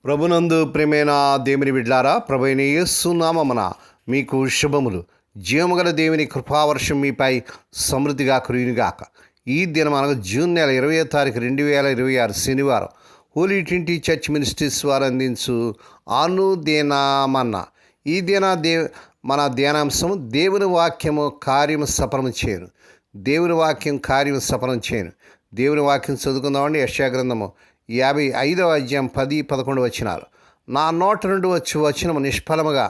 ప్రభునందు ప్రేమైన దేవుని బిడ్లారా, ప్రభువైన యేసు నామమున మీకు శుభములు. జీవముగల దేవుని కృపావర్షం మీపై సమృద్ధిగా కురియునుగాక. ఈ దినం అనగా జూన్ నెల 20వ తారీఖు 2026 శనివారం హోలీ ట్రినిటీ చర్చ్ మినిస్ట్రీస్ వారు అందించు అనుదినమన్నా. ఈ దిన మన ధ్యానాంశము దేవుని వాక్యము కార్యము సఫలము చేయను. దేవుని వాక్యం కార్యము సఫలం చేయను. దేవుని వాక్యం చదువుకుందామండి. యెషయా గ్రంథము 55వ అధ్యాయం 10-11 వచనాలు. నా నోట నుండి వచ్చి వచనము నిష్ఫలముగా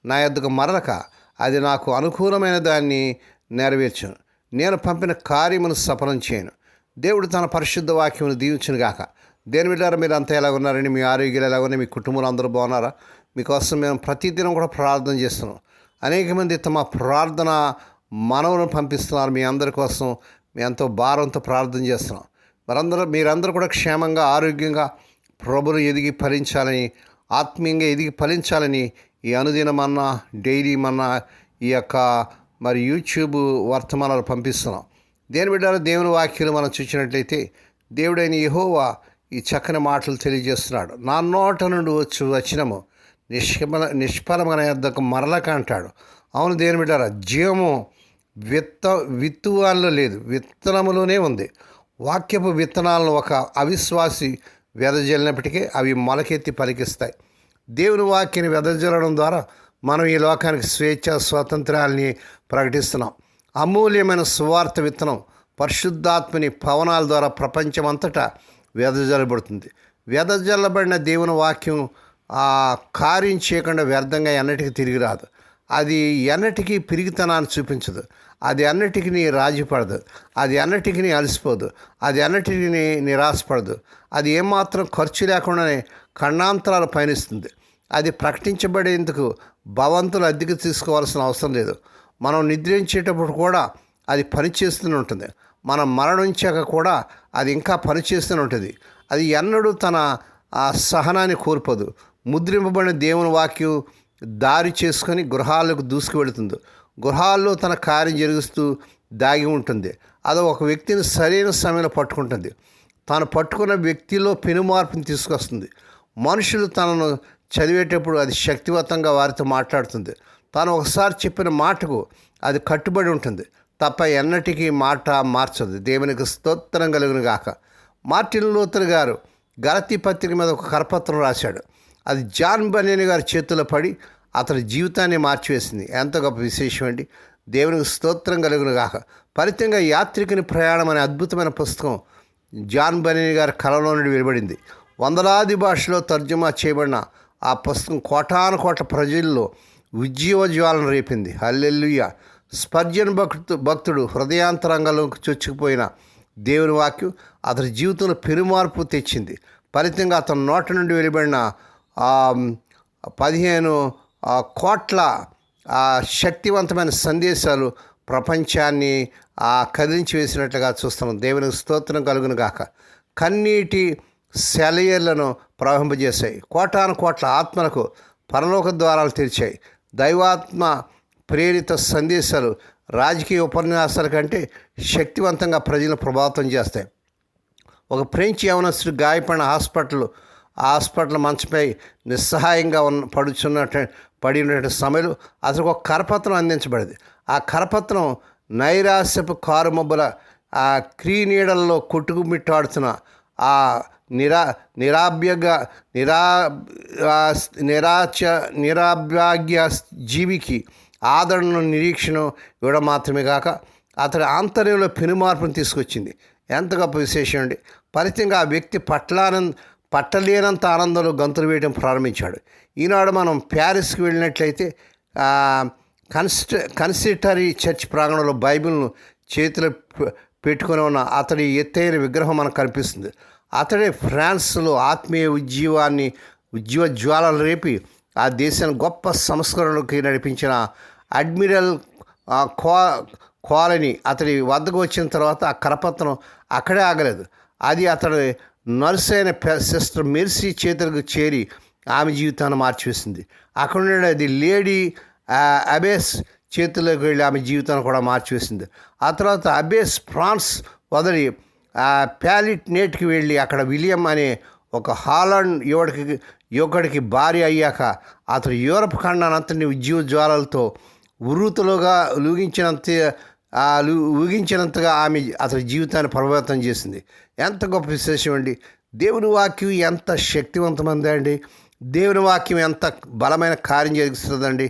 నా యొద్దకు మరలక అది నాకు అనుకూలమైన దాన్ని నెరవేర్చును. నేను పంపిన కార్యమును సఫలం చేయను. దేవుడు తన పరిశుద్ధ వాక్యమును దీవించునుగాక. దేని బిడ్డారా, మీరు అంతా ఎలా ఉన్నారండి? మీ ఆరోగ్యాలు ఎలా ఉన్నాయి? మీ కుటుంబాలు అందరూ బాగున్నారా? మీకోసం మేము ప్రతిదినం కూడా ప్రార్థన చేస్తున్నాం. అనేక మంది తమ ప్రార్థన మనవులను పంపిస్తున్నారు. మీ అందరి కోసం మీ ఎంతో భారంతో ప్రార్థన చేస్తున్నాం. మీరందరూ కూడా క్షేమంగా ఆరోగ్యంగా ప్రభులు ఎదిగి ఫలించాలని, ఆత్మీయంగా ఎదిగి ఫలించాలని ఈ అనుదినమన్నా, డైలీ మన్నా, ఈ యొక్క యూట్యూబ్ వర్తమానాలు పంపిస్తున్నాం. దేని బిడ్డారా, దేవుని వాక్యాలు మనం చూసినట్లయితే దేవుడైన యెహోవా ఈ చక్కని మాటలు తెలియజేస్తున్నాడు. నా నోట నుండి వచ్చి వచనము నిష్ఫలమైన యొద్దకు మరలక అంటాడు. అవును దేని బిడ్డారా, జీవము విత్తువాల్లో లేదు, విత్తనములోనే ఉంది. వాక్యపు విత్తనాలను ఒక అవిశ్వాసి వెదజల్లినప్పటికీ అవి మొలకెత్తి పలికిస్తాయి. దేవుని వాక్యాన్ని వెదజల్లడం ద్వారా మనం ఈ లోకానికి స్వేచ్ఛ స్వాతంత్రాలని ప్రకటిస్తున్నాం. అమూల్యమైన సువార్త విత్తనం పరిశుద్ధాత్మని పవనాల ద్వారా ప్రపంచమంతటా వెదజల్లబడుతుంది. వెదజల్లబడిన దేవుని వాక్యం కార్యం చేయకుండా వ్యర్థంగా ఎన్నటికీ తిరిగి రాదు. అది ఎన్నటికీ పిరిగితనాన్ని చూపించదు. అది అన్నిటికీ రాజీపడదు. అది అన్నిటికీ అలసిపోదు. అది అన్నిటికీ నిరాశపడదు. అది ఏమాత్రం ఖర్చు లేకుండానే ఖండాంతరాలు పయనిస్తుంది. అది ప్రకటించబడేందుకు భవంతులు అద్దెకు తీసుకోవాల్సిన అవసరం లేదు. మనం నిద్రించేటప్పుడు కూడా అది పనిచేస్తూనే ఉంటుంది. మనం మరణించాక కూడా అది ఇంకా పనిచేస్తూనే ఉంటుంది. అది ఎన్నడూ తన సహనాన్ని కోల్పోదు. ముద్రింపబడిన దేవుని వాక్యం దారి చేసుకొని గృహాలకు దూసుకు వెళుతుంది. గృహాల్లో తన కార్యం జరిగిస్తూ దాగి ఉంటుంది. అది ఒక వ్యక్తిని సరైన సమయంలో పట్టుకుంటుంది. తాను పట్టుకున్న వ్యక్తిలో పెనుమార్పుని తీసుకొస్తుంది. మనుషులు తనను చదివేటప్పుడు అది శక్తివంతంగా వారితో మాట్లాడుతుంది. తాను ఒకసారి చెప్పిన మాటకు అది కట్టుబడి ఉంటుంది తప్ప ఎన్నటికీ మాట మార్చదు. దేవునికి స్తోత్రం కలుగును గాక. మార్టిన్ లూథర్ గారు గలతీ పత్రిక మీద ఒక కరపత్రం రాశాడు. అది జాన్ బన్యన్ గారి చేతిలో పడి అతని జీవితాన్ని మార్చివేసింది. ఎంత గొప్ప విశేషం అండి! దేవునికి స్తోత్రం కలుగును గాక. ఫలితంగా యాత్రికుని ప్రయాణం అనే అద్భుతమైన పుస్తకం జాన్ బన్యన్ గారి కలలో నుండి వెలువడింది. వందలాది భాషలో తర్జుమా చేయబడిన ఆ పుస్తకం కోటాను కోట్ల ప్రజల్లో ఉజ్జీవజ్వాలను రేపింది. హల్లెలూయా! స్పర్జన్ భక్తుడు హృదయాంతరంగంలోకి చొచ్చుకుపోయిన దేవుని వాక్యం అతని జీవితంలో పెరుమార్పు తెచ్చింది. ఫలితంగా అతని నోట నుండి వెలువడిన 15 కోట్ల శక్తివంతమైన సందేశాలు ప్రపంచాన్ని కదిలించి వేసినట్లుగా చూస్తున్నాం. దేవునికి స్తోత్రం కలుగును గాక. కన్నీటి సెలయేళ్లను ప్రవహింపజేశాయి. కోటాను కోట్ల ఆత్మలకు పరలోక ద్వారాలు తెరిచాయి. దైవాత్మ ప్రేరిత సందేశాలు రాజకీయ ఉపన్యాసాల కంటే శక్తివంతంగా ప్రజలను ప్రభావితం చేస్తాయి. ఒక ఫ్రెంచ్ యవనస్తుడు గాయపడిన హాస్పిటల్ మంచంపై నిస్సహాయంగా పడి ఉన్న సమయంలో అతనికి ఒక కరపత్రం అందించబడింది. ఆ కరపత్రం నైరాశ్యపు కారుమబ్బుల క్రీనీడల్లో కొట్టుకుమిట్టాడుతున్న ఆ నిరాభ్యాగ్య జీవికి ఆదరణను, నిరీక్షణ ఇవ్వడం మాత్రమే కాక అతని ఆంతర్యంలో పెనుమార్పును తీసుకొచ్చింది. ఎంత గొప్ప విశేషం అండి! ఫలితంగా ఆ వ్యక్తి పట్టలేనంత ఆనందంలో గంతులు వేయడం ప్రారంభించాడు. ఈనాడు మనం ప్యారిస్కి వెళ్ళినట్లయితే కన్సిస్టరీ చర్చ్ ప్రాంగణంలో బైబిల్ను చేతిలో పెట్టుకుని ఉన్న అతడి ఎత్తైన విగ్రహం మనకు కనిపిస్తుంది. అతడే ఫ్రాన్స్లో ఆత్మీయ ఉజ్జీవ జ్వాలలు రేపి ఆ దేశాన్ని గొప్ప సంస్కరణకి నడిపించిన అడ్మిరల్ కాలనీ. అతడి వద్దకు వచ్చిన తర్వాత ఆ కరపత్రం అక్కడే ఆగలేదు. అది అతడి నర్సు అయిన సిస్టర్ మెర్సీ చేతులకు చేరి ఆమె జీవితాన్ని మార్చివేసింది. అక్కడ నుండి అది లేడీ అబేస్ చేతుల్లోకి వెళ్ళి ఆమె జీవితాన్ని కూడా మార్చివేసింది. ఆ తర్వాత అబేస్ ఫ్రాన్స్ వదిలి ప్యాలిట్ నేట్కి వెళ్ళి అక్కడ విలియం అనే ఒక హాలండ్ యువకుడికి భార్య అయ్యాక అతడు యూరప్ ఖండానంతని ఉద్యోగ జ్వాలలతో ఉర్రూతలుగా ఊగించినంతగా ఆమె అతని జీవితాన్ని ప్రభావితం చేసింది. ఎంత గొప్ప విశేషం అండి! దేవుని వాక్యం ఎంత శక్తివంతమైంది అండి! దేవుని వాక్యం ఎంత బలమైన కార్యం జరిగిస్తుందండి!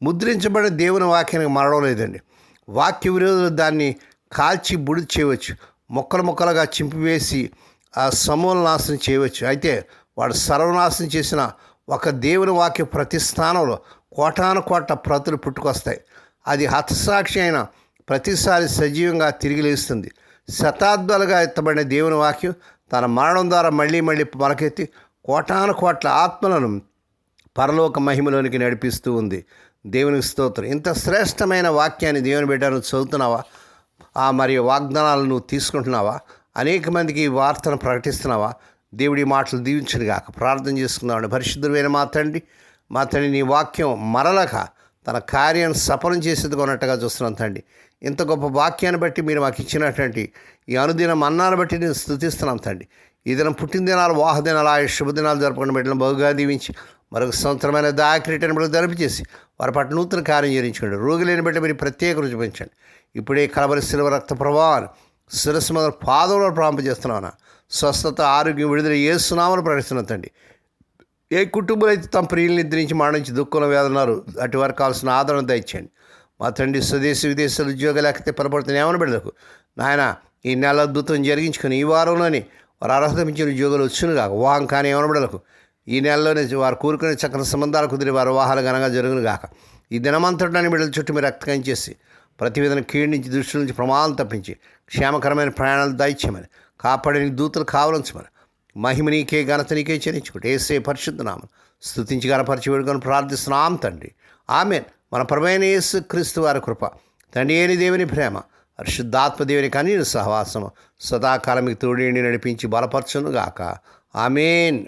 ముద్రించబడిన దేవుని వాక్యానికి మరణం లేదండి. వాక్య విరోధులు దాన్ని కాల్చి బుడిది చేయవచ్చు, ముక్కలుగా చింపివేసి ఆ సమూల నాశనం చేయవచ్చు. అయితే వాడు సర్వనాశనం చేసిన ఒక దేవుని వాక్య ప్రతి స్థానంలో కోటాను కోట్ల ప్రతులు పుట్టుకొస్తాయి. అది హతసాక్షి అయిన ప్రతిసారి సజీవంగా తిరిగి లేస్తుంది. శతాబ్దాలుగా ఎత్తబడిన దేవుని వాక్యం తన మరణం ద్వారా మళ్ళీ మొలకెత్తి కోటాను కోట్ల ఆత్మలను పరలోక మహిమలోనికి నడిపిస్తూ ఉంది. దేవునికి స్తోత్రం. ఇంత శ్రేష్టమైన వాక్యాన్ని దేవుని బిడ్డను చదువుతున్నావా? మరియు వాగ్దానాలను నువ్వు తీసుకుంటున్నావా? అనేక మందికి ఈ వార్తను ప్రకటిస్తున్నావా? దేవుడి మాటలు దీవించునుగాక. ప్రార్థన చేసుకుందామండి. పరిశుద్ధమైన మా తండ్రి, నీ వాక్యం మరలక తన కార్యాన్ని సఫలం చేసేది కొన్నట్టుగా చూస్తున్నాం తండ్రి. ఇంత గొప్ప వాక్యాన్ని బట్టి మీరు మాకు ఇచ్చినటువంటి ఈ అనుదినం అన్నాన్ని బట్టి నేను స్తుతిస్తున్నాం తండ్రి. ఈ దినం పుట్టినదినాలు, వాహదినాలు, శుభదినాలు జరుపుకున్న బిడ్డలను బహుగా దీవించి మరొక సంవత్సరమైన దాకిరీటని బిడ్డలు జరిపించేసి వారి పట్ల నూతన కార్యం చేయించుకోండి. రోగి లేని బిడ్డ మీరు ప్రత్యేక రుచి పెంచండి. ఇప్పుడే కలవరి శిలువ రక్త ప్రభావాన్ని శిరస్సు మొదలు పాదంలో ప్రారంభించేస్తున్నాను. స్వస్థత, ఆరోగ్యం, విడుదల యేసునామమున ప్రకటిస్తున్నాను తండ్రి. ఏ కుటుంబాలు అయితే తమ ప్రియులు నిద్రించి మరణించి దుఃఖంలో వేదన్నారు అటు వారికి కావాల్సిన ఆదరణ దయచేయండి. మా తండ్రి స్వదేశీ విదేశాలు ఉద్యోగాలు లేకపోతే పొరపడుతున్న ఏమని బిడ్డలకు నాయన ఈ నెల అద్భుతం జరిగించుకొని ఈ వారంలోని వారు అర్హత మించిన ఉద్యోగాలు వచ్చునుగా. వివాహం కానీ ఏమని బిడ్డలకు ఈ నెలలోనే వారు కూరుకునే చక్కని సంబంధాలు కుదిరి వారి వివాహాలు ఘనంగా జరుగును గాక. ఈ దినమంతటాన్ని బిడ్డల చుట్టూ మీరు రక్తకం చేసి ప్రతి విధంగా కీడు నుంచి, దృష్టి నుంచి ప్రమాదం తప్పించి క్షేమకరమైన ప్రయాణాలు దయచేయమని, కాపాడని దూతలు కావలించమని, మహిమ నీకే, ఘనత నీకే చెల్లించుకుంటే యేసే పరిశుద్ధ నామమున స్తుతించి గణపరిచి వేడుకొని ప్రార్థిస్తున్నాం తండ్రి. ఆమేన్. మన ప్రభువైన యేసు క్రీస్తు వారి కృప, తండ్రి అయిన దేవుని ప్రేమ, పరిశుద్ధాత్మ దేవుని కనీన సహవాసము సదాకాలం మీకు తోడేండి నడిపించి బలపరచును గాక. ఆమేన్.